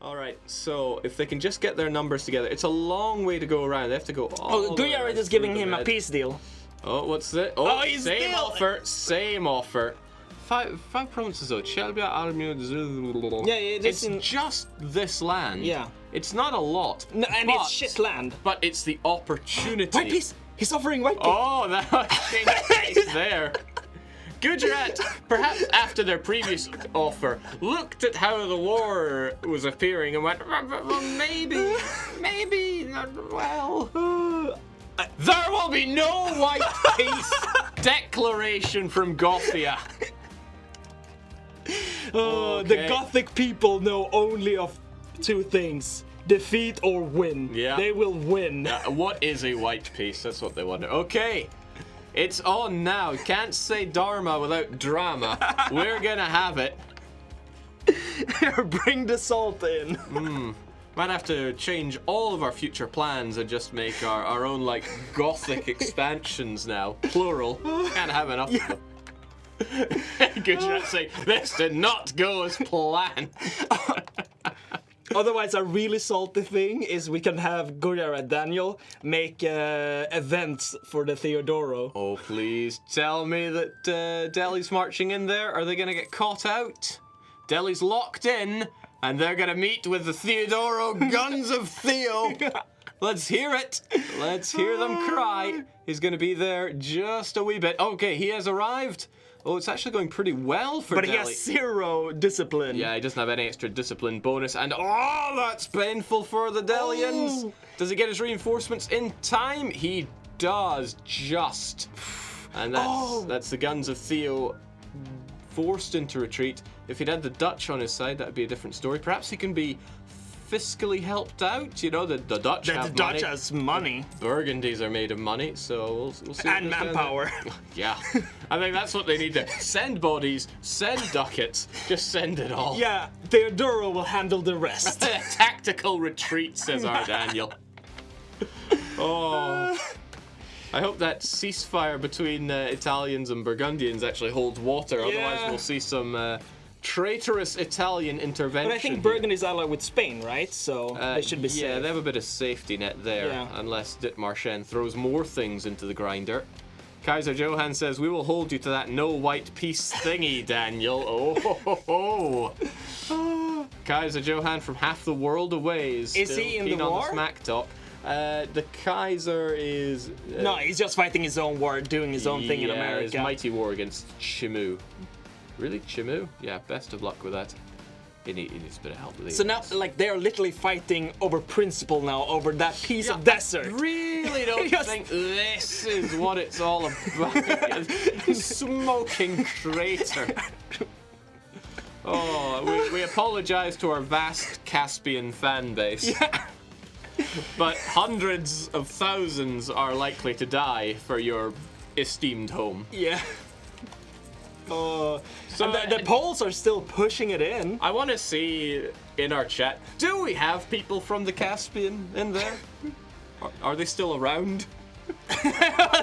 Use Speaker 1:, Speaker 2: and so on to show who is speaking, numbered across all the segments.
Speaker 1: Alright, so if they can just get their numbers together, it's a long way to go around. They have to go all the way
Speaker 2: Guyarat is
Speaker 1: through
Speaker 2: giving
Speaker 1: the
Speaker 2: him a
Speaker 1: red.
Speaker 2: peace deal.
Speaker 1: Oh, what's that?
Speaker 2: Oh, he's
Speaker 1: same
Speaker 2: still-
Speaker 1: offer, same offer. Five provinces though. Chelbia, Armia,
Speaker 2: Yeah, it
Speaker 1: it's
Speaker 2: is in...
Speaker 1: just this land.
Speaker 2: Yeah.
Speaker 1: It's not a lot.
Speaker 2: No, and it's shit land.
Speaker 1: But it's the opportunity.
Speaker 2: White peace! He's offering white peace!
Speaker 1: Oh, that was there. Gujarat, perhaps after their previous offer, looked at how the war was appearing and went, well, maybe, well, there will be no white peace declaration from Gothia.
Speaker 2: The Gothic people know only of two things. Defeat or win.
Speaker 1: Yeah.
Speaker 2: They will win.
Speaker 1: What is a white peace? That's what they wonder. Okay. It's on now. Can't say Dharma without drama. We're gonna have it.
Speaker 2: Bring the salt in.
Speaker 1: Might have to change all of our future plans and just make our own, like, Gothic expansions now. Plural. Can't have enough of them. Gujarat saying, this did not go as planned.
Speaker 2: Otherwise, a really salty thing is we can have Guyarat Daniel make events for the Theodoro.
Speaker 1: Oh, please tell me that Delhi's marching in there. Are they going to get caught out? Delhi's locked in, and they're going to meet with the Theodoro Guns of Theo. Let's hear it. Let's hear them cry. He's going to be there just a wee bit. Okay, he has arrived. Oh, it's actually going pretty well for Delhi.
Speaker 2: But he has 0 discipline.
Speaker 1: Yeah, he doesn't have any extra discipline bonus. And oh, that's painful for the Delians.
Speaker 2: Oh.
Speaker 1: Does he get his reinforcements in time? He does, just. And that's the Guns of Theo forced into retreat. If he'd had the Dutch on his side, that would be a different story. Perhaps he can be fiscally helped out. You know, the Dutch have
Speaker 2: The
Speaker 1: money.
Speaker 2: Dutch has money.
Speaker 1: Burgundies are made of money, so we'll see.
Speaker 2: And manpower.
Speaker 1: Yeah. I think that's what they need to send bodies, send ducats, just send it all.
Speaker 2: Yeah, Theodoro will handle the rest.
Speaker 1: Tactical retreat, says our Daniel. Oh. I hope that ceasefire between Italians and Burgundians actually holds water, otherwise we'll see some traitorous Italian intervention.
Speaker 2: But I think Burgundy's allied with Spain, right? So they should be safe.
Speaker 1: Yeah, they have a bit of safety net there, unless Ditmarshen throws more things into the grinder. Kaiser Johann says, we will hold you to that no white peace thingy, Daniel. Oh, ho, ho, ho. Kaiser Johann from half the world away is still
Speaker 2: he in
Speaker 1: keen
Speaker 2: the
Speaker 1: on
Speaker 2: war?
Speaker 1: the smack talk. The Kaiser is...
Speaker 2: no, he's just fighting his own war, doing his own thing in America.
Speaker 1: His mighty war against Chimu. Really, Chimu? Yeah, best of luck with that. He needs a bit of help with it.
Speaker 2: So now, like, they're literally fighting over principle now, over that piece of desert.
Speaker 1: I really don't think this is what it's all about. Smoking crater. Oh, we apologize to our vast Caspian fan base.
Speaker 2: Yeah.
Speaker 1: But hundreds of thousands are likely to die for your esteemed home.
Speaker 2: Yeah. So the Poles are still pushing it in.
Speaker 1: I want to see in our chat, do we have people from the Caspian in there? Are they still around?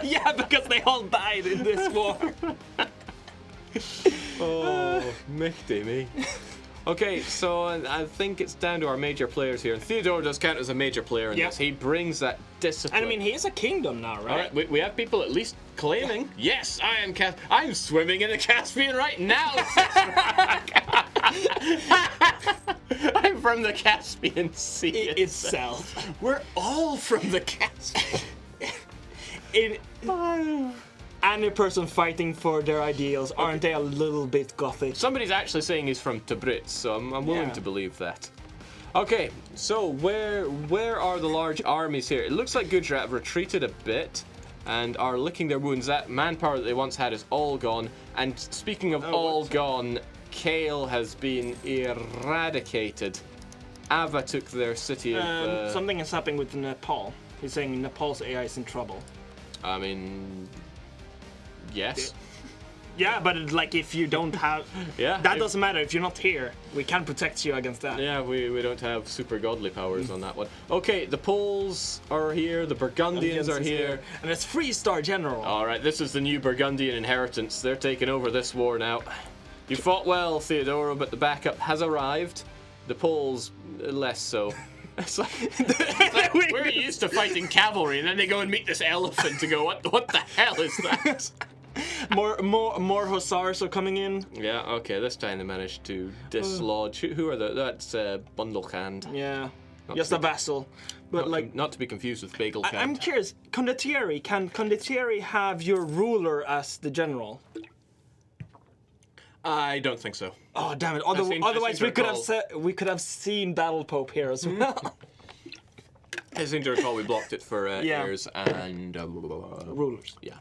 Speaker 2: Yeah, because they all died in this war.
Speaker 1: Oh, mighty me. Okay, so I think it's down to our major players here. And Theodore does count as a major player in this. He brings that discipline.
Speaker 2: And I mean, he is a kingdom now, right?
Speaker 1: All right, we have people at least claiming, yes, I'm swimming in the Caspian right now. I'm from the Caspian Sea
Speaker 2: itself.
Speaker 1: We're all from the Caspian.
Speaker 2: Any person fighting for their ideals, aren't they a little bit Gothic?
Speaker 1: Somebody's actually saying he's from Tabriz, so I'm willing to believe that. Okay, so where are the large armies here? It looks like Gujarat have retreated a bit and are licking their wounds. That manpower that they once had is all gone. And speaking of all gone, Kale has been eradicated. Ava took their city of...
Speaker 2: something is happening with Nepal. He's saying Nepal's AI is in trouble.
Speaker 1: I mean... yes.
Speaker 2: Yeah, but like if you don't have... that doesn't matter. If you're not here, we can protect you against that.
Speaker 1: Yeah, we don't have super godly powers on that one. Okay, the Poles are here, the Burgundians are here.
Speaker 2: And it's 3-star general.
Speaker 1: Alright, this is the new Burgundian inheritance. They're taking over this war now. You fought well, Theodoro, but the backup has arrived. The Poles, less so. It's like we're used to fighting cavalry, and then they go and meet this elephant to go, what the hell is that?
Speaker 2: more hussars are coming in.
Speaker 1: Yeah, okay, this time they managed to dislodge. Who are the? That's Bundelkhand.
Speaker 2: Yeah, just a vassal. But
Speaker 1: not to be confused with Bagelkhand.
Speaker 2: I'm curious, Condottieri, can Condottieri have your ruler as the general?
Speaker 1: I don't think so.
Speaker 2: Oh damn it! Otherwise, we could have seen Battle Pope here as well.
Speaker 1: I seem to recall we blocked it for heirs and
Speaker 2: Rulers.
Speaker 1: Yeah.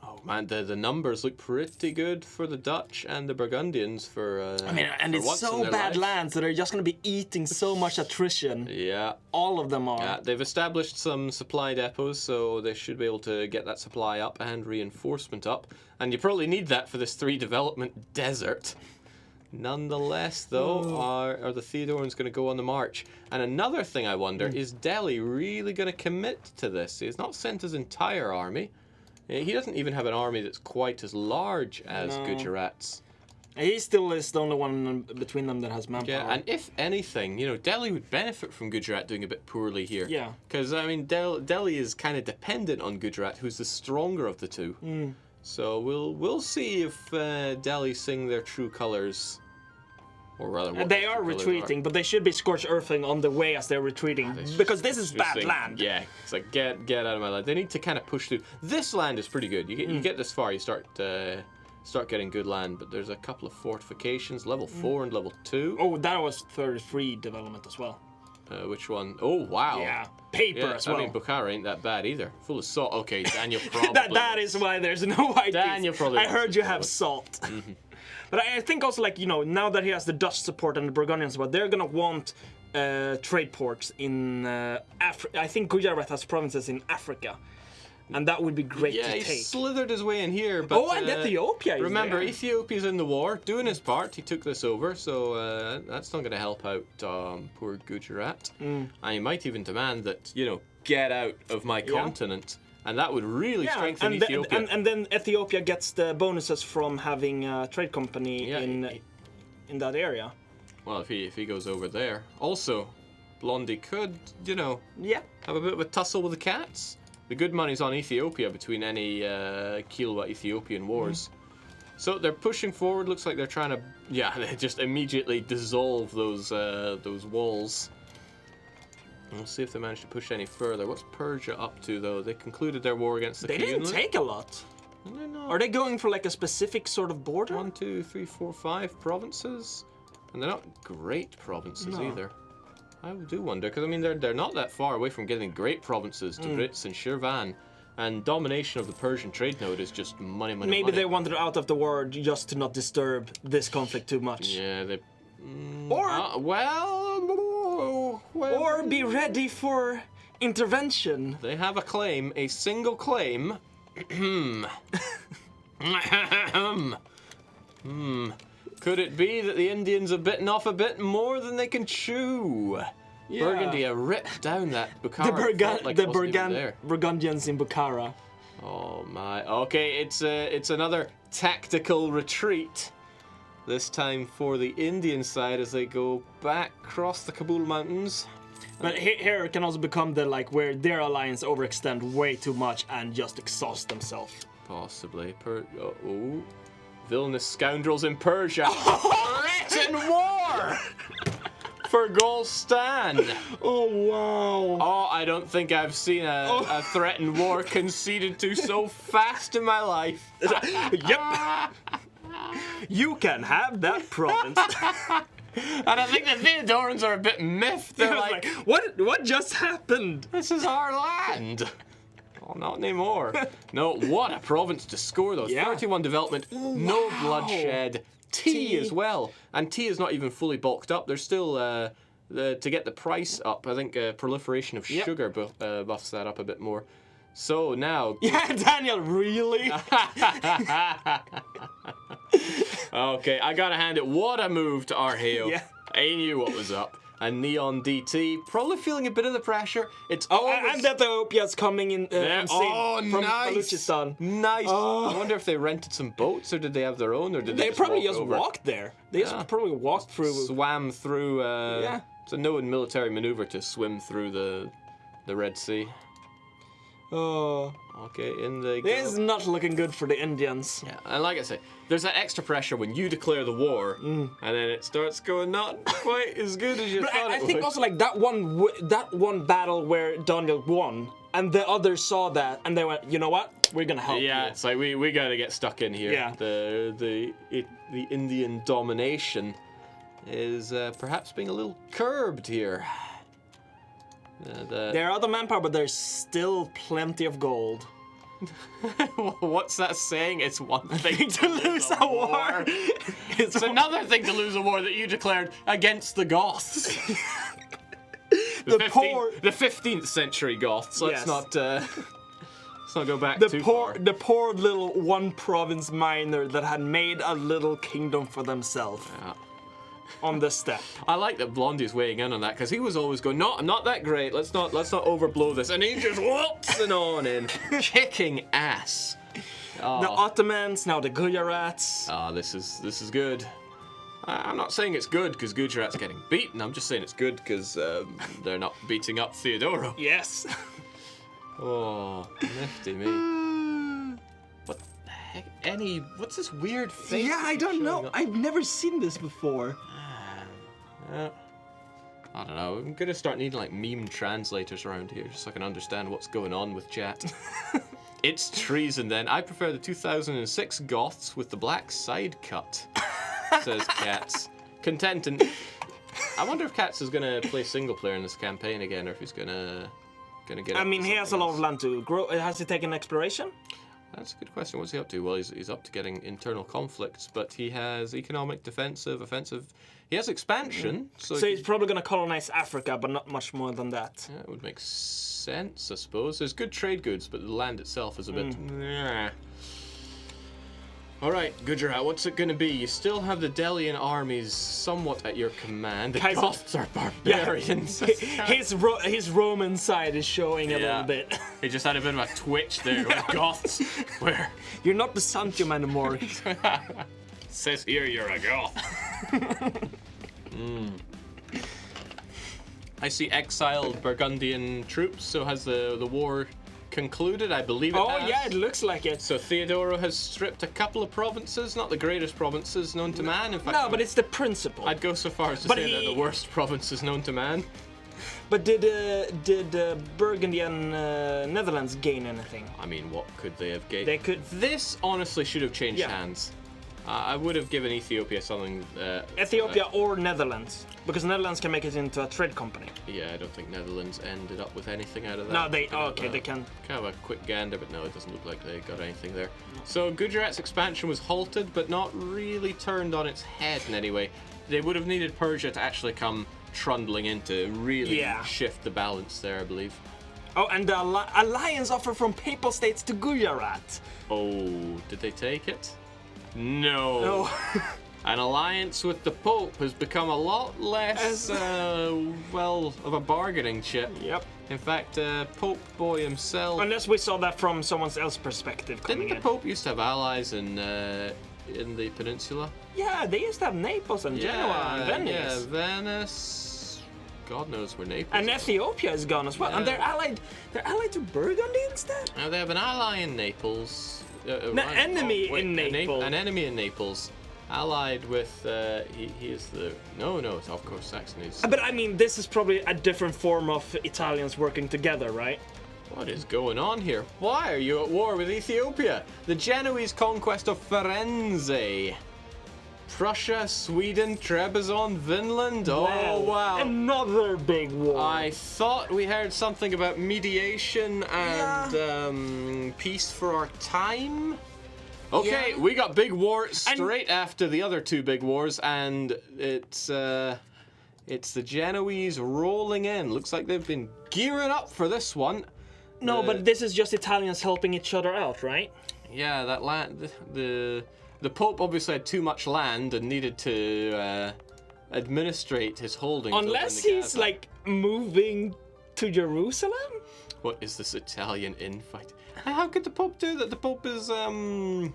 Speaker 1: Oh man, the numbers look pretty good for the Dutch and the Burgundians for.
Speaker 2: I mean, and it's so bad lands that they're just going to be eating so much attrition.
Speaker 1: Yeah.
Speaker 2: All of them are.
Speaker 1: Yeah, they've established some supply depots, so they should be able to get that supply up and reinforcement up. And you probably need that for this 3 development desert. Nonetheless, though, are the Theodorians going to go on the march? And another thing I wonder, is Delhi really going to commit to this? He's not sent his entire army. He doesn't even have an army that's quite as large as Gujarat's.
Speaker 2: He still is the only one between them that has manpower.
Speaker 1: Yeah, and if anything, you know, Delhi would benefit from Gujarat doing a bit poorly here.
Speaker 2: Yeah.
Speaker 1: Because, I mean, Delhi is kind of dependent on Gujarat, who's the stronger of the two. So we'll see if Delhi sing their true colours. Or rather, what
Speaker 2: they are retreating, but they should be scorched earthing on the way as they're retreating, because this is bad land.
Speaker 1: Yeah, it's like get out of my land. They need to kind of push through. This land is pretty good. You get this far, you start getting good land. But there's a couple of fortifications, level 4 and level 2.
Speaker 2: Oh, that was 33 development as well.
Speaker 1: Which one? Oh wow.
Speaker 2: Yeah, paper as well.
Speaker 1: I mean, Bukhara ain't that bad either. Full of salt. Okay, Daniel probably.
Speaker 2: that is why there's no white.
Speaker 1: Daniel probably.
Speaker 2: I heard you have salt. But I think also, like, you know, now that he has the Dutch support and the Burgundian support, they're gonna want trade ports in Africa. I think Gujarat has provinces in Africa, and that would be great to take.
Speaker 1: Yeah, he slithered his way in here, but
Speaker 2: and Ethiopia.
Speaker 1: Remember, Ethiopia's in the war, doing his part. He took this over, so that's not going to help out poor Gujarat. And he might even demand that, you know, get out of my continent. And that would really strengthen Ethiopia.
Speaker 2: And then Ethiopia gets the bonuses from having a trade company in that area.
Speaker 1: Well, if he goes over there. Also, Blondie could, you know, have a bit of a tussle with the cats. The good money's on Ethiopia between any Kilwa Ethiopian wars. So they're pushing forward. Looks like they're trying to, they just immediately dissolve those walls. We'll see if they manage to push any further. What's Persia up to, though? They concluded their war against the
Speaker 2: They didn't take a lot. Are they going for like a specific sort of border?
Speaker 1: 1, 2, 3, 4, 5 provinces, and they're not great provinces either. I do wonder, because I mean they're not that far away from getting great provinces, Tabriz and Shirvan, and domination of the Persian trade node is just money.
Speaker 2: Maybe they wanted out of the war just to not disturb this conflict too much.
Speaker 1: Yeah, they.
Speaker 2: Or be ready for intervention.
Speaker 1: They have a claim, a single claim. Could it be that the Indians have bitten off a bit more than they can chew? Yeah. Burgundy have ripped down that Bukhara.
Speaker 2: Burgundians in Bukhara.
Speaker 1: Oh my. Okay, it's another tactical retreat. This time for the Indian side as they go back across the Kabul Mountains.
Speaker 2: But here it can also become the where their alliance overextend way too much and just exhaust themselves.
Speaker 1: Possibly. Villainous scoundrels in Persia. Threaten war for Golstan.
Speaker 2: Oh wow.
Speaker 1: Oh, I don't think I've seen a threatened war conceded to so fast in my life.
Speaker 2: Yep. You can have that province.
Speaker 1: And I think the Theodorians are a bit miffed. They're like,
Speaker 2: what just happened?
Speaker 1: This is our land. Oh, not anymore. No, what a province to score, though. 31 development, no bloodshed. Tea as well. And tea is not even fully bulked up. There's still, to get the price up, I think proliferation of sugar buffs that up a bit more. So now...
Speaker 2: Yeah, Daniel, really?
Speaker 1: Okay, I gotta hand it. What a move to Arheo. He knew what was up. And Neon DT, probably feeling a bit of the pressure. It's
Speaker 2: and Ethiopia's coming in from
Speaker 1: nice.
Speaker 2: Baluchistan.
Speaker 1: Nice. I wonder if they rented some boats, or did they have their own, or did
Speaker 2: They
Speaker 1: just
Speaker 2: probably
Speaker 1: walk
Speaker 2: just
Speaker 1: over?
Speaker 2: walked there. They just probably walked through.
Speaker 1: Swam through.
Speaker 2: Yeah.
Speaker 1: It's a known military maneuver to swim through the Red Sea.
Speaker 2: Oh,
Speaker 1: Okay, in they go.
Speaker 2: this is not looking good for the Indians.
Speaker 1: Yeah, and like I say, there's that extra pressure when you declare the war, and then it starts going not quite as good as you
Speaker 2: But
Speaker 1: thought
Speaker 2: I
Speaker 1: it
Speaker 2: think
Speaker 1: would.
Speaker 2: also like that one battle where Daniel won, and the others saw that, and they went, you know what, we're gonna help
Speaker 1: Yeah,
Speaker 2: you.
Speaker 1: it's like we got to get stuck in here.
Speaker 2: Yeah.
Speaker 1: The Indian domination is perhaps being a little curbed here.
Speaker 2: There are the manpower, but there's still plenty of gold.
Speaker 1: What's that saying? It's one thing
Speaker 2: To lose a war.
Speaker 1: It's another thing to lose a war that you declared against the Goths. the 15th century Goths. Let's
Speaker 2: Yes.
Speaker 1: not go back too far.
Speaker 2: The poor little one province miner that had made a little kingdom for themselves
Speaker 1: Yeah.
Speaker 2: on the steppe.
Speaker 1: I like that Blondie's weighing in on that because he was always going, "No, I'm not that great. Let's not overblow this," and he just waltzing on in, kicking ass.
Speaker 2: The Ottomans, now the Gujarats.
Speaker 1: This is good. I'm not saying it's good because Gujarat's getting beaten. I'm just saying it's good because they're not beating up Theodoro.
Speaker 2: Yes.
Speaker 1: Oh, nifty me. What the heck? What's this weird face?
Speaker 2: Yeah, I don't know.
Speaker 1: showing up?
Speaker 2: I've never seen this before.
Speaker 1: I don't know. I'm gonna start needing like meme translators around here just so I can understand what's going on with chat. It's treason then. I prefer the 2006 Goths with the black side cut, says Katz. Contented. I wonder if Katz is gonna play single player in this campaign again, or if he's gonna get.
Speaker 2: I mean, he has a lot of land to grow. Has he taken exploration?
Speaker 1: That's a good question. What's he up to? Well, he's up to getting internal conflicts, but he has economic, defensive, offensive. He has expansion, so
Speaker 2: So he's probably going to colonize Africa, but not much more than that.
Speaker 1: yeah, it would make sense, I suppose. There's good trade goods, but the land itself is a bit. Nah. All right, Gujarat, what's it going to be? You still have the Delian armies somewhat at your command. The
Speaker 2: Kaiser-
Speaker 1: Goths are barbarians.
Speaker 2: His Roman side is showing a little bit.
Speaker 1: He just had a bit of a twitch there with Goths, where
Speaker 2: You're not Byzantium anymore.
Speaker 1: says here you're a Goth. I see exiled Burgundian troops. So has the war concluded? I believe it has.
Speaker 2: Oh yeah, it looks like it.
Speaker 1: So Theodoro has stripped a couple of provinces, not the greatest provinces known to man. In fact,
Speaker 2: No, but it's the principle.
Speaker 1: I'd go so far as to
Speaker 2: But
Speaker 1: say they're the worst provinces known to man.
Speaker 2: But did Burgundy and Netherlands gain anything?
Speaker 1: I mean, what could they have gained?
Speaker 2: They could.
Speaker 1: This honestly should have changed
Speaker 2: Yeah.
Speaker 1: hands. I would have given Ethiopia something.
Speaker 2: Ethiopia or Netherlands, because Netherlands can make it into a trade company.
Speaker 1: Yeah, I don't think Netherlands ended up with anything out of that.
Speaker 2: No, they.
Speaker 1: Kind of,
Speaker 2: Okay, they can.
Speaker 1: Kind of a quick gander, but no, it doesn't look like they got anything there. So Gujarat's expansion was halted, but not really turned on its head in any way. They would have needed Persia to actually come trundling in to really
Speaker 2: Yeah.
Speaker 1: shift the balance there, I believe.
Speaker 2: Oh, and the alliance offer from Papal States to Gujarat.
Speaker 1: Oh, did they take it? No.
Speaker 2: No.
Speaker 1: An alliance with the Pope has become a lot less, well, of a bargaining chip.
Speaker 2: Yep.
Speaker 1: In fact, Pope Boy himself...
Speaker 2: Unless we saw that from someone else's perspective coming
Speaker 1: Didn't the Pope used to have allies in the peninsula?
Speaker 2: Yeah, they used to have Naples and Genoa and Venice.
Speaker 1: Yeah, Venice. God knows where Naples
Speaker 2: And
Speaker 1: is.
Speaker 2: Ethiopia is gone as well. And
Speaker 1: Yeah.
Speaker 2: they're allied to Burgundy instead?
Speaker 1: Now they have an ally in Naples.
Speaker 2: enemy in Naples.
Speaker 1: An enemy in Naples. Allied with, he is the... No, it's of course Saxony.
Speaker 2: But I mean, this is probably a different form of Italians working together, right?
Speaker 1: What is going on here? Why are you at war with Ethiopia? The Genoese conquest of Firenze. Prussia, Sweden, Trebizond, Vinland. Oh, wow.
Speaker 2: Another big war.
Speaker 1: I thought we heard something about mediation and peace for our time. Okay,
Speaker 2: Yeah.
Speaker 1: we got big war straight after the other two big wars, and it's the Genoese rolling in. Looks like they've been gearing up for this one.
Speaker 2: No, but this is just Italians helping each other out, right?
Speaker 1: Yeah, that land. The Pope obviously had too much land and needed to administrate his holdings.
Speaker 2: Unless
Speaker 1: over in the
Speaker 2: he's
Speaker 1: Gaza.
Speaker 2: like moving to Jerusalem.
Speaker 1: What is this Italian infight? How could the Pope do that? The Pope is the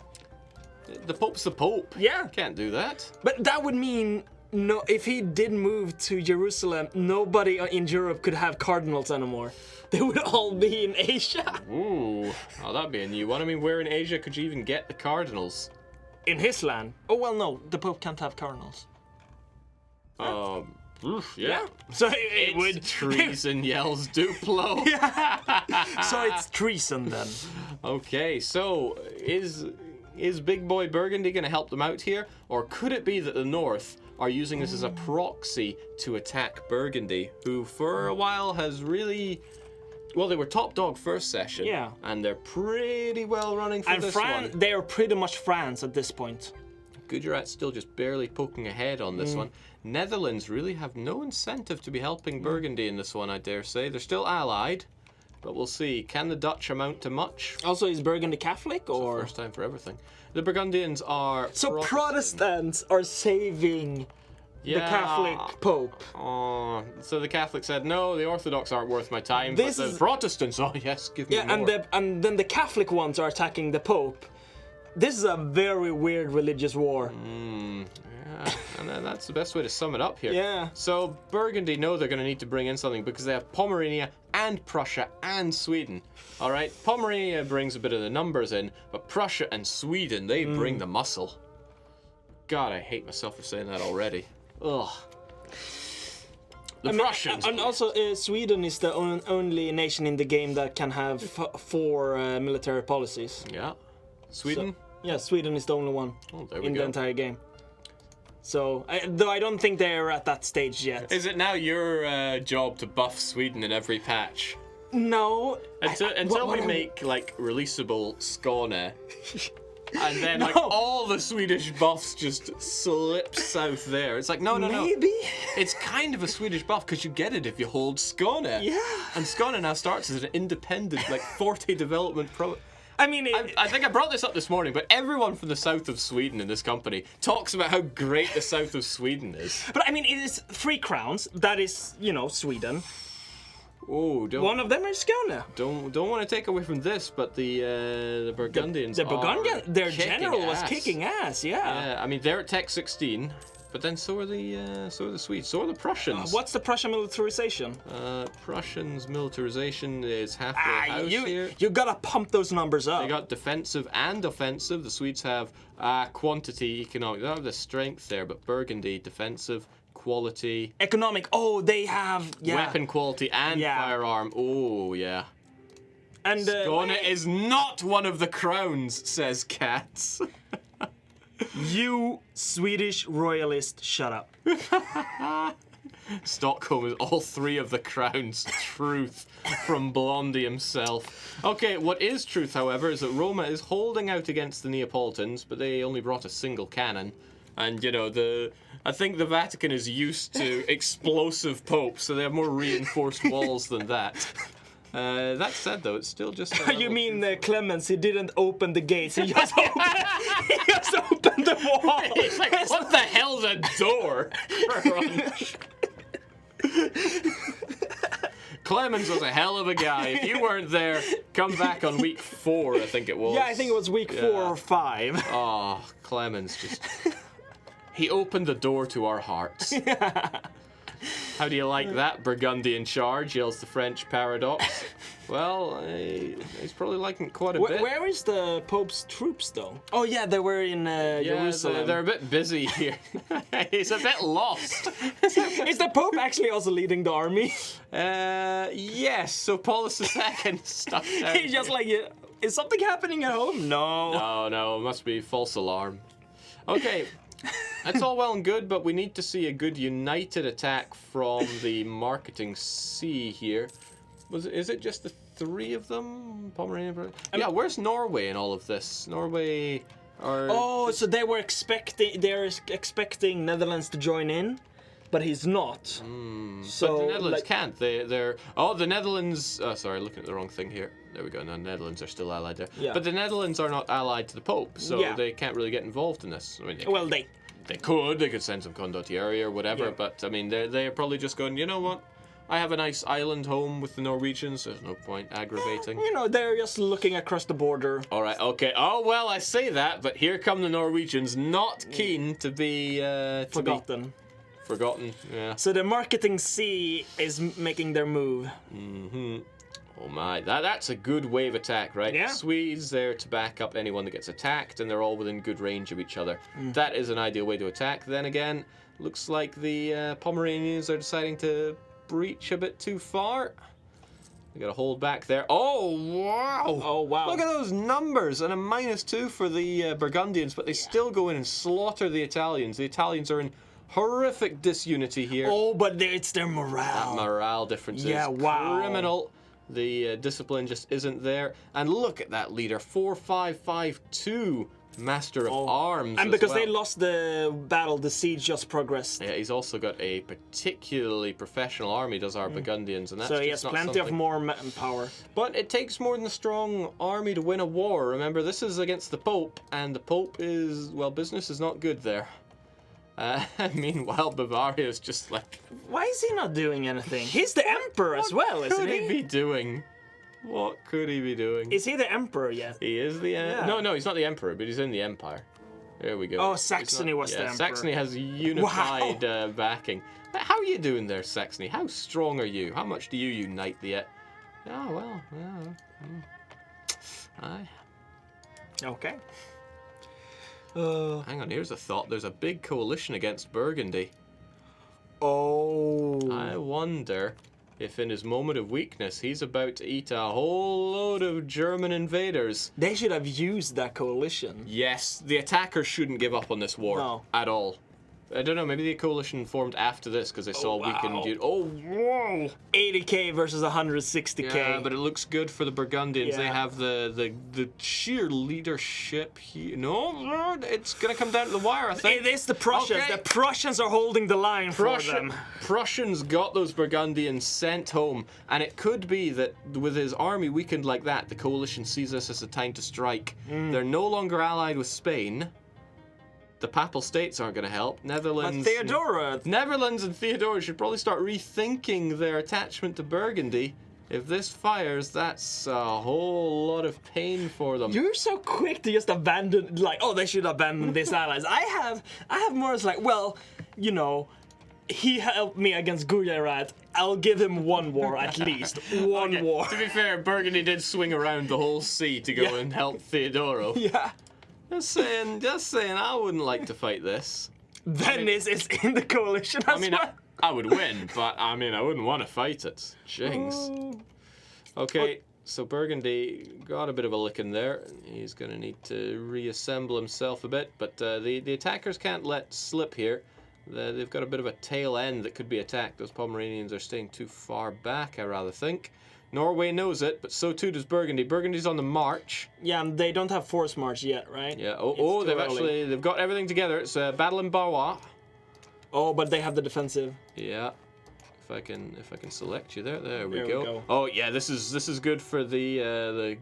Speaker 1: Pope's the Pope.
Speaker 2: Yeah.
Speaker 1: Can't do that.
Speaker 2: But that would mean no. If he did move to Jerusalem, nobody in Europe could have cardinals anymore. They would all be in Asia.
Speaker 1: Ooh, oh, that'd be a new one. I mean, where in Asia could you even get the cardinals?
Speaker 2: In his land. Oh well, no, the Pope can't have cardinals.
Speaker 1: Yeah.
Speaker 2: So it would
Speaker 1: treason, yells Duplo.
Speaker 2: So it's treason then.
Speaker 1: Okay, so is Big Boy Burgundy going to help them out here, or could it be that the North are using this as a proxy to attack Burgundy, who for a while has really, well, they were top dog first session,
Speaker 2: Yeah.
Speaker 1: and they're pretty well running for
Speaker 2: And
Speaker 1: this
Speaker 2: France,
Speaker 1: one.
Speaker 2: they are pretty much France at this point.
Speaker 1: Gujarat's still just barely poking ahead on this one. Netherlands really have no incentive to be helping Burgundy in this one, I dare say. They're still allied, but we'll see. Can the Dutch amount to much?
Speaker 2: Also, is Burgundy Catholic or?
Speaker 1: First time for everything. The Burgundians are
Speaker 2: So Protestants are saving the Catholic Pope.
Speaker 1: Oh, so the Catholic said, no, the Orthodox aren't worth my time,
Speaker 2: This
Speaker 1: but the
Speaker 2: is-
Speaker 1: Protestants, oh yes, give me
Speaker 2: Yeah,
Speaker 1: more.
Speaker 2: and then the Catholic ones are attacking the Pope. This is a very weird religious war.
Speaker 1: Yeah, and then that's the best way to sum it up here.
Speaker 2: Yeah.
Speaker 1: So Burgundy know they're going to need to bring in something because they have Pomerania and Prussia and Sweden. All right, Pomerania brings a bit of the numbers in, but Prussia and Sweden, they bring the muscle. God, I hate myself for saying that already. Ugh. The Prussians.
Speaker 2: And also, Sweden is the only nation in the game that can have four military policies.
Speaker 1: Yeah. Sweden?
Speaker 2: Yeah, Sweden is the only one
Speaker 1: Oh, there we
Speaker 2: in
Speaker 1: go.
Speaker 2: the entire game. So, though I don't think they're at that stage yet.
Speaker 1: Is it now your job to buff Sweden in every patch?
Speaker 2: No.
Speaker 1: Until we make, like, releasable Skåne. And then, like,
Speaker 2: No.
Speaker 1: all the Swedish buffs just slip south there. It's like, no.
Speaker 2: Maybe?
Speaker 1: It's kind of a Swedish buff, because you get it if you hold Skåne.
Speaker 2: Yeah.
Speaker 1: And Skåne now starts as an independent, like, 40 development
Speaker 2: I mean,
Speaker 1: I think I brought this up this morning, but everyone from the south of Sweden in this company talks about how great the south of Sweden is.
Speaker 2: but I mean, it is 3 crowns. That is, Sweden.
Speaker 1: Oh,
Speaker 2: One of them is Skåne.
Speaker 1: don't want to take away from this, but the Burgundians.
Speaker 2: The Burgundian, their
Speaker 1: kicking
Speaker 2: general was
Speaker 1: ass.
Speaker 2: kicking ass. Yeah.
Speaker 1: Yeah, I mean they're at Tech 16, but then so are the Swedes, so are the Prussians.
Speaker 2: What's the Prussian militarization?
Speaker 1: Prussians' militarization is halfway house here.
Speaker 2: You gotta pump those numbers up.
Speaker 1: They got defensive and offensive. The Swedes have quantity, economic. They don't have the strength there, but Burgundy defensive, quality,
Speaker 2: Economic. Oh, they have
Speaker 1: weapon quality, and
Speaker 2: Yeah.
Speaker 1: firearm. Oh yeah.
Speaker 2: And
Speaker 1: Skåne is not one of the crowns, says Katz.
Speaker 2: you Swedish royalist, shut up.
Speaker 1: Stockholm is all 3 of the crowns. Truth from Blondie himself. Okay, what is truth, however, is that Roma is holding out against the Neapolitans, but they only brought a single cannon. And, I think the Vatican is used to explosive popes, so they have more reinforced walls than that. That said, though, it's still just...
Speaker 2: You mean Clemens? He didn't open the gates. He just opened the wall.
Speaker 1: It's like, what the hell's a door? Clemens was a hell of a guy. If you weren't there, come back on week 4, I think it was.
Speaker 2: Yeah, I think it was week 4 or 5.
Speaker 1: Oh, Clemens just... He opened the door to our hearts. How do you like that, Burgundy in charge, yells the French paradox. Well, he's probably liking it quite a bit.
Speaker 2: Where is the Pope's troops, though? Oh, yeah, they were in Jerusalem.
Speaker 1: They're a bit busy here. He's a bit lost.
Speaker 2: Is the Pope actually also leading the army?
Speaker 1: Yes, so Paulus II stuck down.
Speaker 2: He's just like, is something happening at home? No.
Speaker 1: No, it must be false alarm. Okay, that's all well and good, but we need to see a good united attack from the marketing C here. Is it just the 3 of them? Pomerania? Yeah, where's Norway in all of this? Norway are...
Speaker 2: Oh, so they're expecting Netherlands to join in, but he's not. So
Speaker 1: But the Netherlands can't. They're... Oh, the Netherlands... Oh, sorry, looking at the wrong thing here. There we go. No, Netherlands are still allied there.
Speaker 2: Yeah.
Speaker 1: But the Netherlands are not allied to the Pope, so
Speaker 2: Yeah.
Speaker 1: they can't really get involved in this. I mean,
Speaker 2: Well, they
Speaker 1: They could send some condottieri or whatever,
Speaker 2: Yeah.
Speaker 1: but I mean, they're probably just going, you know what? I have a nice island home with the Norwegians. There's no point aggravating.
Speaker 2: You know, they're just looking across the border.
Speaker 1: All right, okay. Oh well, I say that, but here come the Norwegians, not keen to be
Speaker 2: Forgotten.
Speaker 1: Forgotten. Yeah.
Speaker 2: So the marketing sea is making their move.
Speaker 1: Oh my, that's a good wave attack, right?
Speaker 2: Yeah.
Speaker 1: Swedes there to back up anyone that gets attacked, and they're all within good range of each other. That is an ideal way to attack. Then again, looks like the Pomeranians are deciding to breach a bit too far. They got to hold back there. Oh wow!
Speaker 2: Oh, wow.
Speaker 1: Look at those numbers, and a -2 for the Burgundians, but they still go in and slaughter the Italians. The Italians are in horrific disunity here.
Speaker 2: Oh, but it's their morale.
Speaker 1: Morale differences.
Speaker 2: Yeah, wow.
Speaker 1: Criminal. The discipline just isn't there. And look at that leader, 4552, Master of Arms.
Speaker 2: And
Speaker 1: as
Speaker 2: because
Speaker 1: well.
Speaker 2: they lost the battle, the siege just progressed.
Speaker 1: Yeah, he's also got a particularly professional army, does our Burgundians, and that's
Speaker 2: So
Speaker 1: just
Speaker 2: he has
Speaker 1: not
Speaker 2: plenty of
Speaker 1: something-
Speaker 2: more manpower.
Speaker 1: But it takes more than a strong army to win a war. Remember, this is against the Pope, and the Pope is, well, business is not good there. Meanwhile, Bavaria is just like,
Speaker 2: Why is he not doing anything? He's the emperor as well,
Speaker 1: what
Speaker 2: isn't
Speaker 1: could he
Speaker 2: he?
Speaker 1: be doing? What could he be doing?
Speaker 2: Is he the emperor yet?
Speaker 1: He is the
Speaker 2: Yeah.
Speaker 1: No, he's not the emperor, but he's in the empire. There we go.
Speaker 2: Oh,
Speaker 1: He's
Speaker 2: Saxony was the emperor.
Speaker 1: Saxony has unified backing. How are you doing there, Saxony? How strong are you? How much do you unite the? Oh well, yeah. Aye.
Speaker 2: Okay.
Speaker 1: Hang on. Here's a thought. There's a big coalition against Burgundy.
Speaker 2: Oh.
Speaker 1: I wonder if, in his moment of weakness, he's about to eat a whole load of German invaders.
Speaker 2: They should have used that coalition.
Speaker 1: Yes, the attackers shouldn't give up on this war
Speaker 2: No.
Speaker 1: at all. I don't know, maybe the coalition formed after this because they saw
Speaker 2: wow.
Speaker 1: weakened unit. Oh, whoa!
Speaker 2: 80k versus 160k.
Speaker 1: Yeah, but it looks good for the Burgundians. They
Speaker 2: Yeah.
Speaker 1: have the sheer leadership here. No, it's going to come down to the wire, I think.
Speaker 2: It is the Prussians.
Speaker 1: Okay.
Speaker 2: The Prussians are holding the line for them.
Speaker 1: Prussians got those Burgundians sent home, and it could be that with his army weakened like that, the coalition sees this as a time to strike. They're no longer allied with Spain. The Papal States aren't going to help.
Speaker 2: But
Speaker 1: Netherlands and Theodora should probably start rethinking their attachment to Burgundy. If this fires, that's a whole lot of pain for them.
Speaker 2: You're so quick to just abandon, like, oh, they should abandon these allies. I have more as like, well, you know, he helped me against Gujarat. I'll give him one war at least. One
Speaker 1: Okay,
Speaker 2: war.
Speaker 1: To be fair, Burgundy did swing around the whole sea to go
Speaker 2: Yeah.
Speaker 1: and help Theodoro.
Speaker 2: Yeah.
Speaker 1: Just saying, I wouldn't like to fight this.
Speaker 2: Venice is in the coalition as
Speaker 1: I mean,
Speaker 2: well.
Speaker 1: I would win, but I mean, I wouldn't want to fight it. Jinx. Okay, so Burgundy got a bit of a licking there. He's going to need to reassemble himself a bit, but the attackers can't let slip here. They've got a bit of a tail end that could be attacked. Those Pomeranians are staying too far back, I rather think. Norway knows it, but so too does Burgundy. Burgundy's on the march.
Speaker 2: Yeah, and they don't have force march yet, right?
Speaker 1: Yeah.
Speaker 2: It's
Speaker 1: Oh,
Speaker 2: too
Speaker 1: they've
Speaker 2: early.
Speaker 1: they've got everything together. It's a battle in Bavois.
Speaker 2: Oh, but they have the defensive.
Speaker 1: Yeah. If I can select you there. There we
Speaker 2: There we
Speaker 1: go.
Speaker 2: go.
Speaker 1: Oh yeah, this is good for the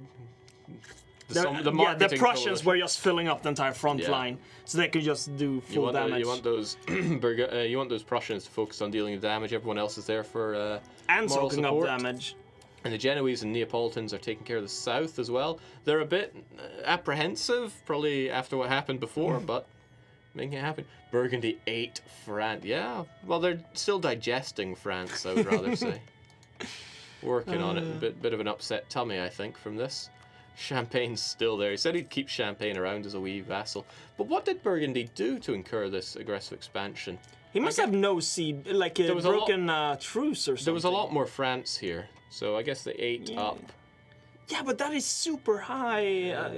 Speaker 2: The
Speaker 1: marketing
Speaker 2: Prussians
Speaker 1: coalition.
Speaker 2: were just filling up the entire front
Speaker 1: Yeah.
Speaker 2: line, so they could just do full damage.
Speaker 1: You want those you want those Prussians to focus on dealing with damage. Everyone else is there for
Speaker 2: and
Speaker 1: moral
Speaker 2: soaking
Speaker 1: support.
Speaker 2: up damage.
Speaker 1: And the Genoese and Neapolitans are taking care of the south as well. They're a bit apprehensive, probably after what happened before, but making it happen. Burgundy 8 France. Yeah, well, they're still digesting France, I would rather say. Working on it. A bit of an upset tummy, I think, from this. Champagne's still there. He said he'd keep Champagne around as a wee vassal. But what did Burgundy do to incur this aggressive expansion?
Speaker 2: He must have no sea, like a
Speaker 1: was a lot-
Speaker 2: broken truce or something.
Speaker 1: There was a lot more France here, so I guess they ate up.
Speaker 2: Yeah, but that is super high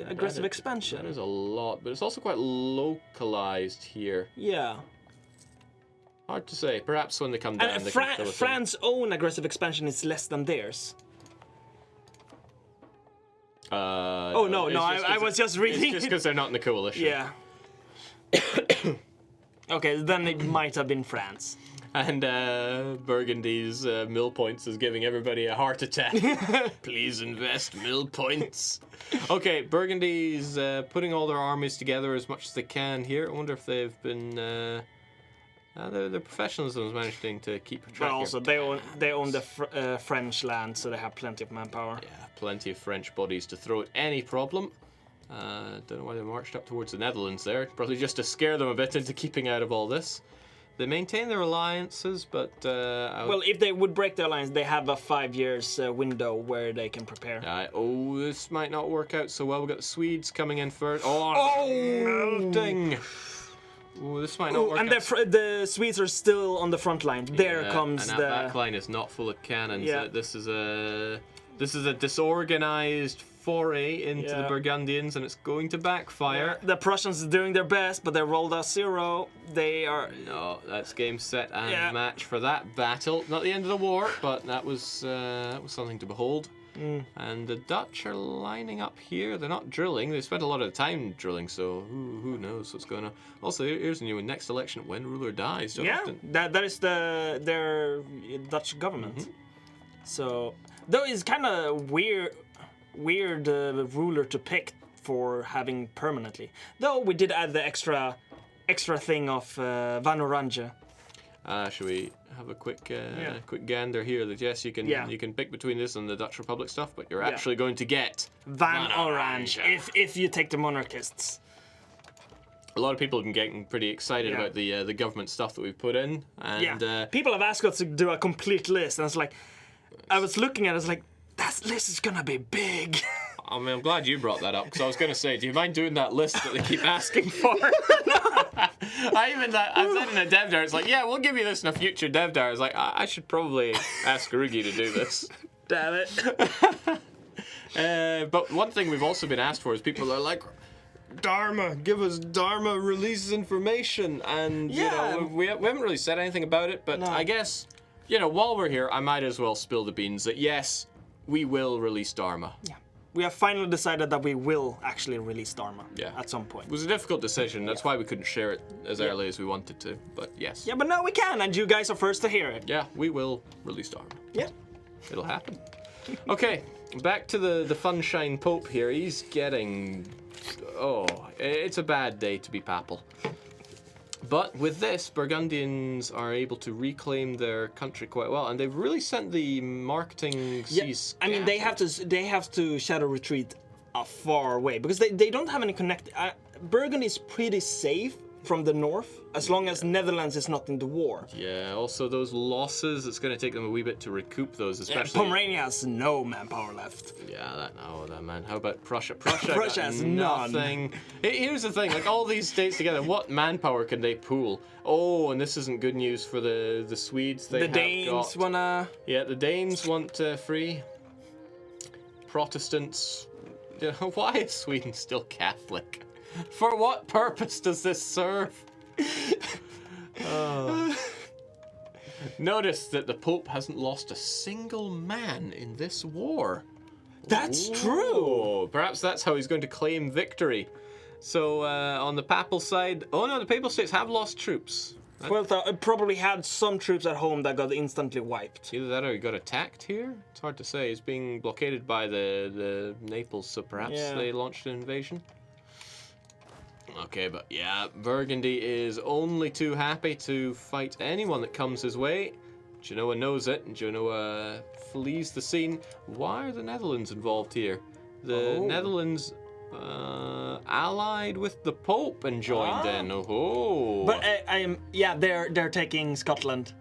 Speaker 2: aggressive
Speaker 1: That
Speaker 2: expansion.
Speaker 1: is a lot, but it's also quite localized here.
Speaker 2: Yeah.
Speaker 1: Hard to say. Perhaps when they come down,
Speaker 2: And
Speaker 1: they can fill it in.
Speaker 2: France's own aggressive expansion is less than theirs. Oh, no,
Speaker 1: it's
Speaker 2: no,
Speaker 1: just
Speaker 2: I
Speaker 1: 'cause
Speaker 2: was just reading.
Speaker 1: It's just because they're not in the coalition.
Speaker 2: Yeah. Okay, then it might have been France.
Speaker 1: And Burgundy's mill points is giving everybody a heart attack. Please invest mill points. Okay, Burgundy's putting all their armies together as much as they can here. I wonder if they've been... their professionalism is managing to keep track.
Speaker 2: But also, they own the French land, so they have plenty of manpower.
Speaker 1: Yeah, plenty of French bodies to throw at any problem. Don't know why they marched up towards the Netherlands there. Probably just to scare them a bit into keeping out of all this. They maintain their alliances, but...
Speaker 2: well, if they would break the alliance, they have a 5 years window where they can prepare.
Speaker 1: Oh, this might not work out so well. We've got the Swedes coming in first. Oh, melting! Oh, this might not work
Speaker 2: and
Speaker 1: out.
Speaker 2: the Swedes are still on the front line. There comes
Speaker 1: and that back line is not full of cannons.
Speaker 2: Yeah.
Speaker 1: This is a disorganized foray into the Burgundians, and it's going to backfire.
Speaker 2: The Prussians are doing their best, but they rolled a 0. They are...
Speaker 1: No, that's game, set, and match for that battle. Not the end of the war, but that was something to behold. And the Dutch are lining up here. They're not drilling. They spent a lot of time drilling, so who knows what's going on. Also, here's a new one. Next election, when ruler dies.
Speaker 2: That is their Dutch government. So, though it's kind of weird ruler to pick for having permanently. Though we did add the extra thing of Van Oranje.
Speaker 1: Should we have a quick gander here? That yes, you can pick between this and the Dutch Republic stuff, but you're actually going to get
Speaker 2: Van Oranje if you take the monarchists.
Speaker 1: A lot of people have been getting pretty excited about the government stuff that we've put in, and
Speaker 2: people have asked us to do a complete list, and it's like, I was looking at it, I was like, that list is gonna be big.
Speaker 1: I mean, I'm glad you brought that up, because I was going to say, do you mind doing that list that they keep asking for? I said in a dev diary, it's like, yeah, we'll give you this in a future dev diary. It's like, I should probably ask Rugi to do this.
Speaker 2: Damn it.
Speaker 1: But one thing we've also been asked for is people are like, Dharma, give us Dharma releases information. And, you know, we haven't really said anything about it, but I guess, you know, while we're here, I might as well spill the beans that, yes, we will release Dharma.
Speaker 2: Yeah. We have finally decided that we will actually release Dharma at some point.
Speaker 1: It was a difficult decision. That's why we couldn't share it as early as we wanted to. But yes.
Speaker 2: Yeah, but now we can, and you guys are first to hear it.
Speaker 1: Yeah, we will release Dharma.
Speaker 2: Yeah.
Speaker 1: It'll happen. Okay, back to the Funshine Pope here. He's getting... Oh, it's a bad day to be papal. But with this, Burgundians are able to reclaim their country quite well, and they've really sent the marketing seas.
Speaker 2: I mean, they have to shadow retreat far away because they don't have any connect. Burgundy is pretty safe from the north as long as Netherlands is not in the war.
Speaker 1: Yeah. Also, those losses, it's going to take them a wee bit to recoup those, especially.
Speaker 2: Pomerania has no manpower left.
Speaker 1: Yeah, that man. How about Prussia?
Speaker 2: Prussia has
Speaker 1: nothing. Here's the thing: like all these states together, what manpower can they pool? Oh, and this isn't good news for the Swedes.
Speaker 2: The Danes wanna.
Speaker 1: Yeah, the Danes want free. Protestants. You know, why is Sweden still Catholic? For what purpose does this serve? Notice that the Pope hasn't lost a single man in this war.
Speaker 2: That's true.
Speaker 1: Perhaps that's how he's going to claim victory. So on the papal side, oh no, the papal states have lost troops.
Speaker 2: Well, it probably had some troops at home that got instantly wiped.
Speaker 1: Either that or he got attacked here. It's hard to say. He's being blockaded by the Naples, so perhaps they launched an invasion. Okay, but yeah, Burgundy is only too happy to fight anyone that comes his way. Genoa knows it, and Genoa flees the scene. Why are the Netherlands involved here? The Netherlands allied with the Pope and joined in. Oh,
Speaker 2: but they're taking Scotland.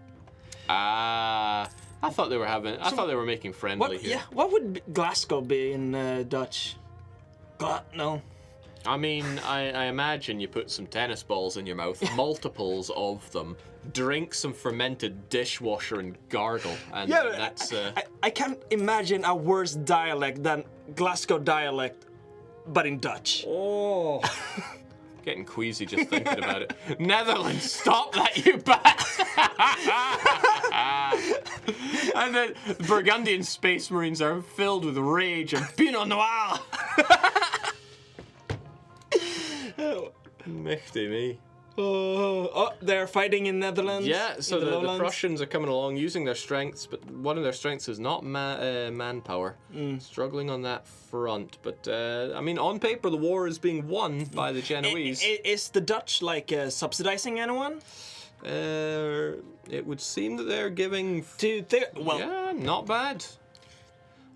Speaker 1: I thought they were I thought they were making friendly here.
Speaker 2: Yeah, what would Glasgow be in Dutch? No.
Speaker 1: I mean, I imagine you put some tennis balls in your mouth, multiples of them, drink some fermented dishwasher and gargle, and that's...
Speaker 2: I can't imagine a worse dialect than Glasgow dialect, but in Dutch.
Speaker 1: Oh. Getting queasy just thinking about it. Netherlands, stop that, you bastard! And the Burgundian Space Marines are filled with rage and Pinot Noir! Mächtig me.
Speaker 2: Oh, they're fighting in Netherlands.
Speaker 1: Yeah, so
Speaker 2: in
Speaker 1: the
Speaker 2: lowlands.
Speaker 1: Prussians are coming along using their strengths, but one of their strengths is not manpower. Struggling on that front, but I mean, on paper, the war is being won by the Genoese.
Speaker 2: Is the Dutch like subsidizing anyone?
Speaker 1: It would seem that they're giving.
Speaker 2: Well,
Speaker 1: Yeah, not bad.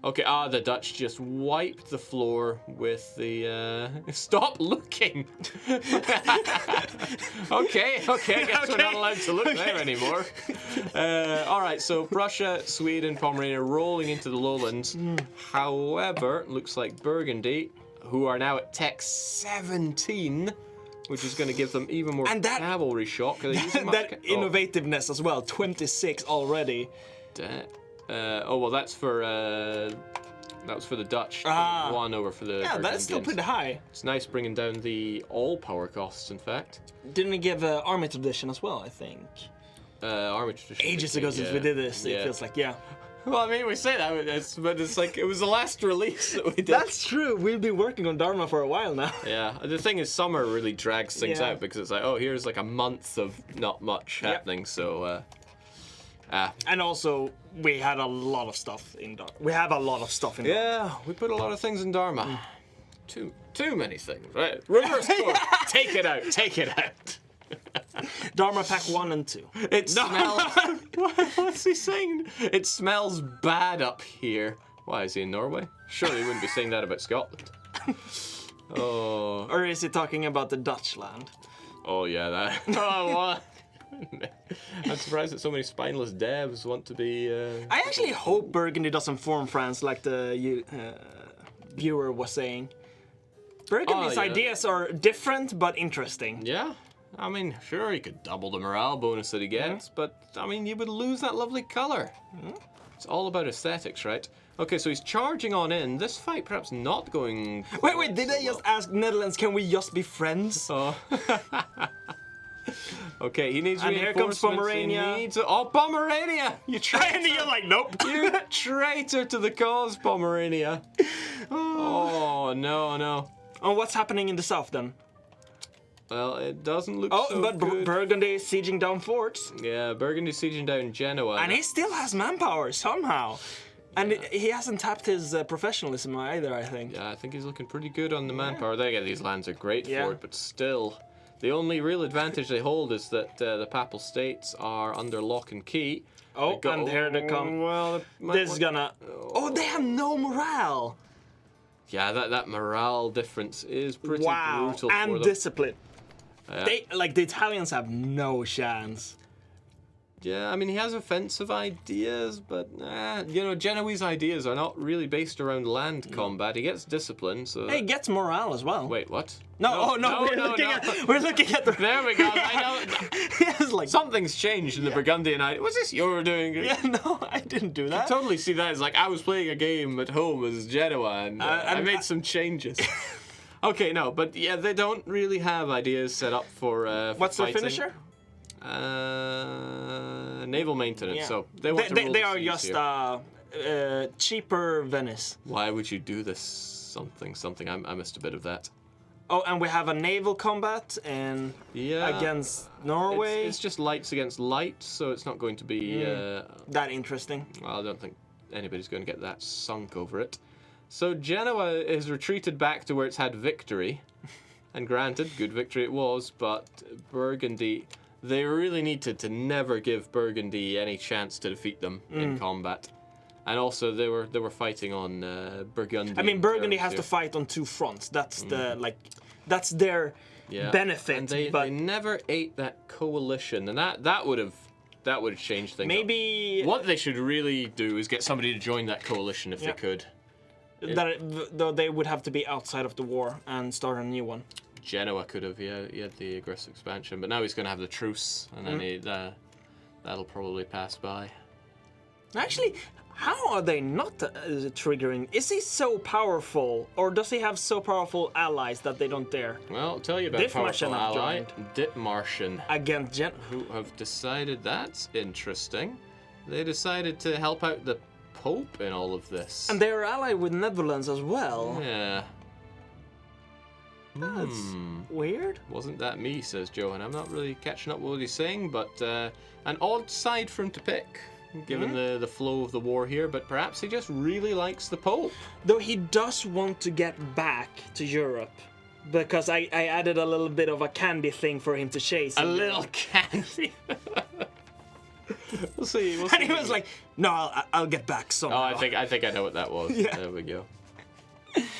Speaker 1: Okay, the Dutch just wiped the floor with the. Stop looking! okay, I guess we're not allowed to look there anymore. Alright, so Prussia, Sweden, Pomerania rolling into the lowlands. However, looks like Burgundy, who are now at Tech 17, which is going to give them even more cavalry shock.
Speaker 2: That innovativeness as well, 26 already.
Speaker 1: That's for that was for the Dutch. One over for the.
Speaker 2: Yeah, that's still pretty high.
Speaker 1: It's nice bringing down the all power costs. In fact,
Speaker 2: didn't we give army tradition as well? I think.
Speaker 1: Army tradition.
Speaker 2: Ages ago since we did this, it feels like
Speaker 1: Well, I mean, we say that, but it's like it was the last release that we did.
Speaker 2: That's true. We've been working on Dharma for a while now.
Speaker 1: Yeah, the thing is, summer really drags things out because it's like, here's like a month of not much happening. So.
Speaker 2: And also, we had a lot of stuff in Dharma. We have a lot of stuff in Dharma.
Speaker 1: Yeah, we put a lot of things in Dharma. Too many things, right? Reverse course. Take it out.
Speaker 2: Dharma pack 1 and 2.
Speaker 1: It smells. What's he saying? It smells bad up here. Why is he in Norway? Surely he wouldn't be saying that about Scotland. Oh.
Speaker 2: Or is he talking about the Dutch land?
Speaker 1: Oh yeah, that. Oh what? I'm surprised that so many spineless devs want to be.
Speaker 2: I actually hope Burgundy doesn't form France like the viewer was saying. Burgundy's ideas are different but interesting.
Speaker 1: Yeah. I mean, sure, he could double the morale bonus that he gets, but I mean, you would lose that lovely color. It's all about aesthetics, right? Okay, so he's charging on in. This fight perhaps not going.
Speaker 2: Wait, did I just ask Netherlands, can we just be friends?
Speaker 1: Oh. Okay, he needs
Speaker 2: and here comes Pomerania.
Speaker 1: Pomerania! You traitor!
Speaker 2: And you're like, nope.
Speaker 1: You traitor to the cause, Pomerania. Oh, no.
Speaker 2: Oh, what's happening in the south then?
Speaker 1: Well, it doesn't look so
Speaker 2: but
Speaker 1: good.
Speaker 2: Burgundy is sieging down forts.
Speaker 1: Yeah, Burgundy sieging down Genoa.
Speaker 2: And he still has manpower somehow. And he hasn't tapped his professionalism either, I think.
Speaker 1: Yeah, I think he's looking pretty good on the manpower. These lands are great for it, but still. The only real advantage they hold is that the Papal States are under lock and key.
Speaker 2: And here they come.
Speaker 1: Well,
Speaker 2: this is gonna... they have no morale!
Speaker 1: Yeah, that morale difference is pretty brutal for them.
Speaker 2: And discipline. The Italians have no chance.
Speaker 1: Yeah, I mean, he has offensive ideas, but, Genoese ideas are not really based around land combat. He gets discipline, so...
Speaker 2: He gets morale as well.
Speaker 1: Wait, what?
Speaker 2: No, we're looking at the...
Speaker 1: There we go, I know. Something's changed in the Burgundian idea. What's this you're doing?
Speaker 2: Yeah, no, I didn't do that.
Speaker 1: I totally see that as like, I was playing a game at home as Genoa, and I made some changes. Okay, no, but yeah, they don't really have ideas set up for
Speaker 2: What's
Speaker 1: fighting.
Speaker 2: their finisher?
Speaker 1: Naval maintenance. So they want to rule
Speaker 2: they
Speaker 1: the
Speaker 2: are
Speaker 1: seas
Speaker 2: just cheaper Venice.
Speaker 1: Why would you do this? Something. I missed a bit of that.
Speaker 2: Oh, and we have a naval combat against Norway.
Speaker 1: It's just lights against lights, so it's not going to be
Speaker 2: that interesting.
Speaker 1: Well, I don't think anybody's going to get that sunk over it. So Genoa is retreated back to where it's had victory, and granted, good victory it was, but Burgundy. They really needed to never give Burgundy any chance to defeat them in combat, and also they were fighting on Burgundy.
Speaker 2: I mean, Burgundy has to fight on two fronts. That's that's their benefit.
Speaker 1: And they never ate that coalition, and that would have changed things.
Speaker 2: Maybe
Speaker 1: what they should really do is get somebody to join that coalition if they could.
Speaker 2: Though they would have to be outside of the war and start a new one.
Speaker 1: Genoa could have, he had the aggressive expansion, but now he's going to have the truce, and then that'll probably pass by.
Speaker 2: Actually, how are they not triggering? Is he so powerful, or does he have so powerful allies that they don't dare?
Speaker 1: Well, I'll tell you about powerful ally, Dithmarschen,
Speaker 2: against
Speaker 1: who have decided that's interesting. They decided to help out the Pope in all of this.
Speaker 2: And they are allied with Netherlands as well.
Speaker 1: Yeah.
Speaker 2: That's weird.
Speaker 1: Wasn't that me, says Johan. I'm not really catching up with what he's saying, but an odd side for him to pick, given the flow of the war here, but perhaps he just really likes the Pope.
Speaker 2: Though he does want to get back to Europe, because I added a little bit of a candy thing for him to chase.
Speaker 1: A little candy. We'll see.
Speaker 2: And he was like, "No, I'll get back somehow."
Speaker 1: Oh, I think I know what that was.
Speaker 2: Yeah.
Speaker 1: There we go.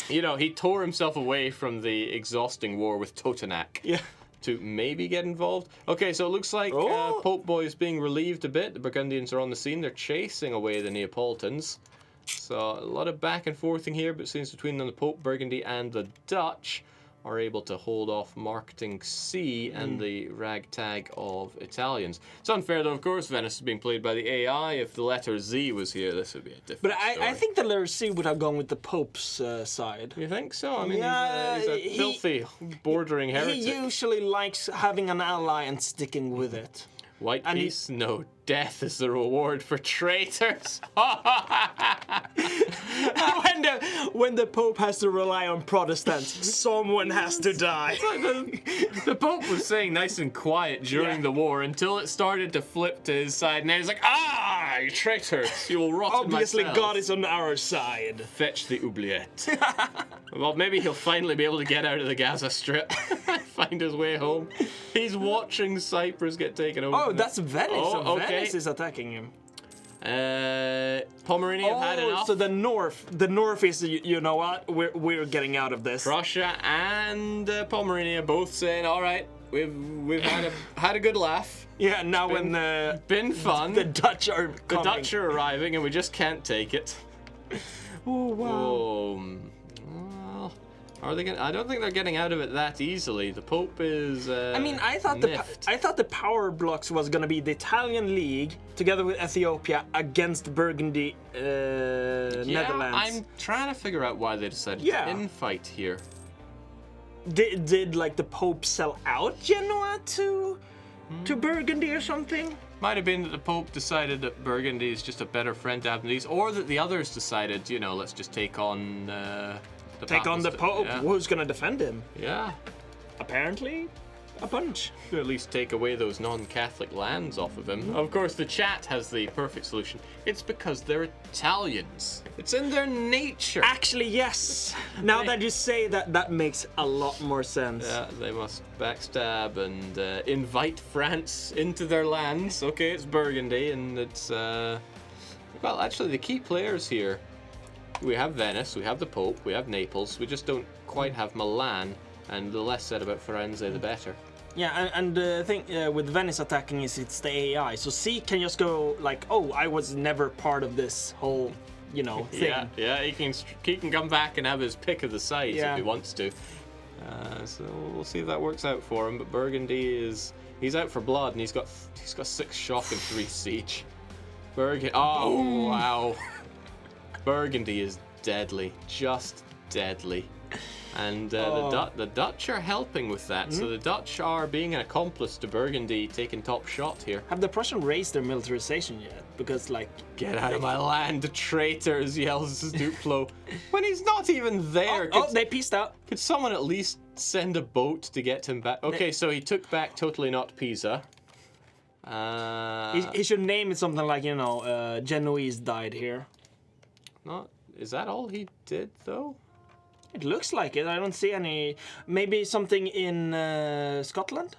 Speaker 1: You know, he tore himself away from the exhausting war with Totenac.
Speaker 2: Yeah.
Speaker 1: To maybe get involved. Okay, so it looks like Pope Boy is being relieved a bit. The Burgundians are on the scene. They're chasing away the Neapolitans. So a lot of back and forthing here, but it seems between them, the Pope, Burgundy, and the Dutch are able to hold off Marketing C and the ragtag of Italians. It's unfair, though, of course. Venice is being played by the AI. If the letter Z was here, this would be a different
Speaker 2: But
Speaker 1: story.
Speaker 2: I think the letter C would have gone with the Pope's side.
Speaker 1: You think so? I mean,
Speaker 2: Yeah,
Speaker 1: he's a filthy, bordering heretic.
Speaker 2: He usually likes having an ally and sticking with it.
Speaker 1: White
Speaker 2: and
Speaker 1: peace, no death is the reward for traitors.
Speaker 2: when the Pope has to rely on Protestants, someone has to die.
Speaker 1: The Pope was saying nice and quiet during the war until it started to flip to his side, and then he's like, "Ah, you traitors! You will rot
Speaker 2: Obviously,
Speaker 1: in my
Speaker 2: God
Speaker 1: cells.
Speaker 2: is on our side."
Speaker 1: Fetch the oubliette." Well, maybe he'll finally be able to get out of the Gaza Strip, find his way home. He's watching Cyprus get taken over.
Speaker 2: Oh, that's Venice.
Speaker 1: Oh,
Speaker 2: So
Speaker 1: okay.
Speaker 2: Venice is attacking him.
Speaker 1: Pomerania have had enough.
Speaker 2: So the north is, you know what? We're getting out of this.
Speaker 1: Prussia and Pomerania both saying, "All right, we've had a good laugh.
Speaker 2: Yeah. Now
Speaker 1: Been-
Speaker 2: when
Speaker 1: Been fun.
Speaker 2: the Dutch are
Speaker 1: The
Speaker 2: coming.
Speaker 1: Dutch are arriving, and we just can't take it."
Speaker 2: Oh wow.
Speaker 1: Well, are they? I don't think they're getting out of it that easily. The Pope is.
Speaker 2: I mean, I thought
Speaker 1: miffed.
Speaker 2: the power blocks was gonna be the Italian League together with Ethiopia against Burgundy, Netherlands.
Speaker 1: I'm trying to figure out why they decided
Speaker 2: Yeah.
Speaker 1: to infight here.
Speaker 2: Did like the Pope sell out Genoa to Burgundy or something?
Speaker 1: Might have been that the Pope decided that Burgundy is just a better friend to have than these, or that the others decided, you know, let's just take on the
Speaker 2: Take on the
Speaker 1: Papal
Speaker 2: Pope.
Speaker 1: Yeah.
Speaker 2: Who's gonna defend him?
Speaker 1: Yeah.
Speaker 2: Apparently, a bunch.
Speaker 1: Or at least take away those non-Catholic lands off of him. Of course, the chat has the perfect solution. It's because they're Italians. It's in their nature.
Speaker 2: Actually, yes. Now that you say that, that makes a lot more sense.
Speaker 1: Yeah, they must backstab and invite France into their lands. Okay, it's Burgundy, and it's well, actually, the key players here. We have Venice, we have the Pope, we have Naples. We just don't quite have Milan, and the less said about Firenze, the better.
Speaker 2: Yeah, and the thing with Venice attacking is it's the AI. So C can just go like, oh, I was never part of this whole, you know, thing.
Speaker 1: Yeah, he can come back and have his pick of the sides
Speaker 2: Yeah.
Speaker 1: if he wants to. So we'll see if that works out for him. But Burgundy he's out for blood, and he's got 6 shock and 3 siege. Oh wow! Burgundy is deadly, just deadly. And the Dutch are helping with that. So the Dutch are being an accomplice to Burgundy taking top shot here.
Speaker 2: Have the Prussians raised their militarization yet? Because like,
Speaker 1: Get out of my land, traitors, yells Duplo. When he's not even there.
Speaker 2: they pieced out.
Speaker 1: Could someone at least send a boat to get him back? Okay, so he took back totally not Pisa.
Speaker 2: He should name it something like, you know, Genoese died here.
Speaker 1: Is that all he did, though?
Speaker 2: It looks like it. I don't see any. Maybe something in Scotland?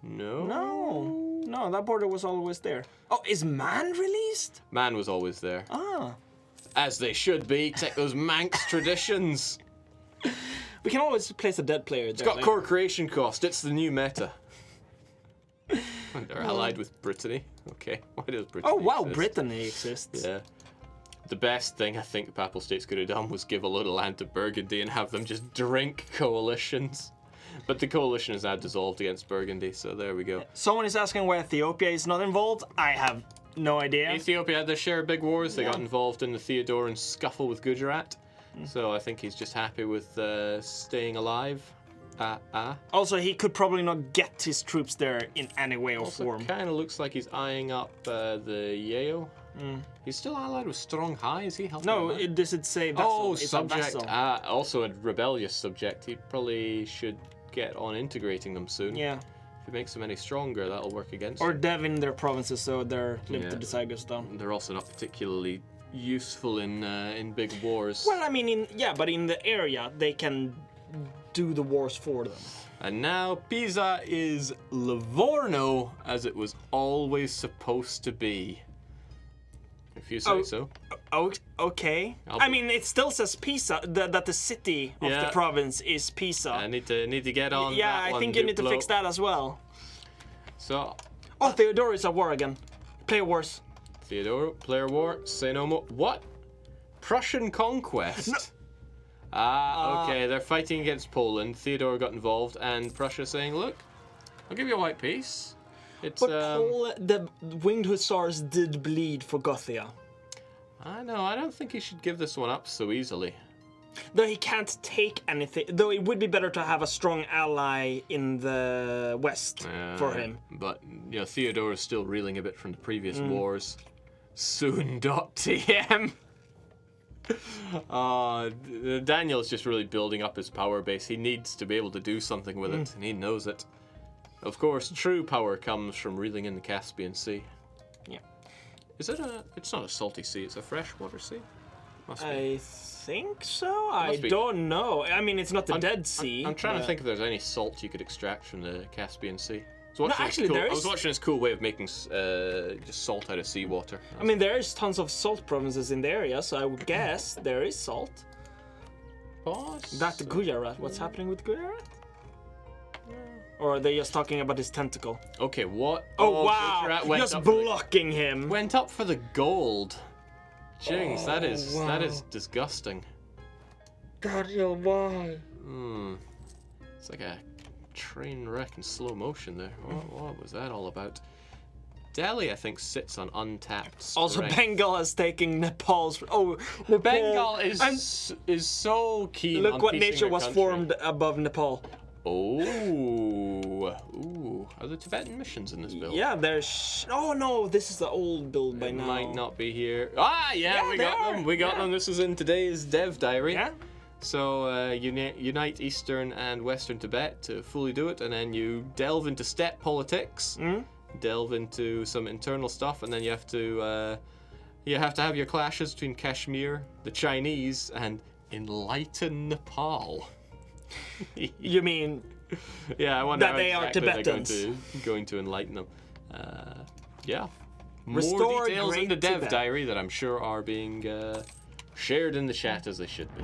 Speaker 2: No, that border was always there. Oh, is Man released?
Speaker 1: Man was always there.
Speaker 2: Ah.
Speaker 1: As they should be. Take those Manx traditions.
Speaker 2: We can always place a dead player there.
Speaker 1: It's got core creation cost. It's the new meta. They're allied with Brittany. Okay, why does Brittany
Speaker 2: Oh wow,
Speaker 1: exist?
Speaker 2: Brittany exists.
Speaker 1: Yeah. The best thing I think the Papal States could have done was give a load of land to Burgundy and have them just drink coalitions. But the coalition is now dissolved against Burgundy, so there we go.
Speaker 2: Someone is asking why Ethiopia is not involved. I have no idea.
Speaker 1: Ethiopia had their share of big wars. They got involved in the Theodoran scuffle with Gujarat. So I think he's just happy with staying alive.
Speaker 2: Also, he could probably not get his troops there in any way or form.
Speaker 1: Kind of looks like he's eyeing up the Yeo He's still allied with Strong High. Is he helping?
Speaker 2: No,
Speaker 1: him out?
Speaker 2: does it say vessel?
Speaker 1: Oh,
Speaker 2: It's
Speaker 1: subject.
Speaker 2: a vessel.
Speaker 1: Also a rebellious subject. He probably should get on integrating them soon.
Speaker 2: Yeah.
Speaker 1: If he makes them any stronger, that'll work against
Speaker 2: Or
Speaker 1: them.
Speaker 2: dev in their provinces, so their limited
Speaker 1: Yeah.
Speaker 2: design goes down.
Speaker 1: They're also not particularly useful in big wars.
Speaker 2: Well, I mean, but in the area, they can do the wars for them.
Speaker 1: And now Pisa is Livorno, as it was always supposed to be. If you say so.
Speaker 2: Oh, okay. I mean, it still says Pisa, that the city of the province is Pisa.
Speaker 1: I need to get on.
Speaker 2: Yeah,
Speaker 1: that
Speaker 2: I
Speaker 1: one,
Speaker 2: think you need to
Speaker 1: Duplo.
Speaker 2: fix that as well.
Speaker 1: So,
Speaker 2: Oh, Theodore is at war again. Play wars.
Speaker 1: Theodore, player war, say no more. What? Prussian conquest?
Speaker 2: No.
Speaker 1: Okay, they're fighting against Poland. Theodore got involved, and Prussia saying, look, I'll give you a white peace. It's,
Speaker 2: But the winged hussars did bleed for Gothia.
Speaker 1: I know, I don't think he should give this one up so easily.
Speaker 2: Though he can't take anything. Though it would be better to have a strong ally in the west for him.
Speaker 1: But, you know, Theodore is still reeling a bit from the previous wars. Soon.tm. Daniel's just really building up his power base. He needs to be able to do something with it, and he knows it. Of course, true power comes from reeling in the Caspian Sea.
Speaker 2: Yeah.
Speaker 1: Is it a... It's not a salty sea, it's a freshwater sea? Must be.
Speaker 2: I think so. I
Speaker 1: be.
Speaker 2: don't know. I mean, it's not the Dead Sea.
Speaker 1: I'm trying to
Speaker 2: but-
Speaker 1: think if there's any salt you could extract from the Caspian Sea. I was watching
Speaker 2: actually,
Speaker 1: this cool,
Speaker 2: there
Speaker 1: I was
Speaker 2: is.
Speaker 1: watching this cool way of making just salt out of seawater.
Speaker 2: I mean, there is tons of salt provinces in the area, so I would guess there is salt. That Gujarat. What's happening with Gujarat? Or are they just talking about his tentacle?
Speaker 1: Okay, what?
Speaker 2: Oh, wow!
Speaker 1: Gujarat went
Speaker 2: Just
Speaker 1: up for the-
Speaker 2: blocking him.
Speaker 1: Went up for the gold. Jings, that is
Speaker 2: wow.
Speaker 1: disgusting.
Speaker 2: Daniel, why?
Speaker 1: It's like a train wreck in slow motion there. What was that all about? Delhi, I think, sits on untapped
Speaker 2: Also,
Speaker 1: strength.
Speaker 2: Bengal is taking Nepal's. Oh, Nepal.
Speaker 1: Bengal is so keen.
Speaker 2: Look
Speaker 1: on
Speaker 2: what
Speaker 1: piecing
Speaker 2: nature
Speaker 1: their
Speaker 2: was
Speaker 1: country.
Speaker 2: formed above Nepal.
Speaker 1: Ooh, are the Tibetan missions in this build?
Speaker 2: Yeah, there's. Oh no, this is the old build by
Speaker 1: It
Speaker 2: now.
Speaker 1: might not be here. Ah, yeah, we
Speaker 2: they
Speaker 1: got
Speaker 2: are.
Speaker 1: them. We got
Speaker 2: Yeah.
Speaker 1: them. This is in today's dev diary.
Speaker 2: Yeah.
Speaker 1: So unite Eastern and Western Tibet to fully do it, and then you delve into steppe politics, delve into some internal stuff, and then you have to have your clashes between Kashmir, the Chinese, and enlighten Nepal.
Speaker 2: You mean
Speaker 1: Yeah, I wonder
Speaker 2: that
Speaker 1: how
Speaker 2: they are
Speaker 1: exactly
Speaker 2: Tibetans.
Speaker 1: they're going to enlighten them. Yeah.
Speaker 2: Restore
Speaker 1: More details in the
Speaker 2: Great
Speaker 1: dev
Speaker 2: Tibet.
Speaker 1: diary that I'm sure are being shared in the chat as they should be.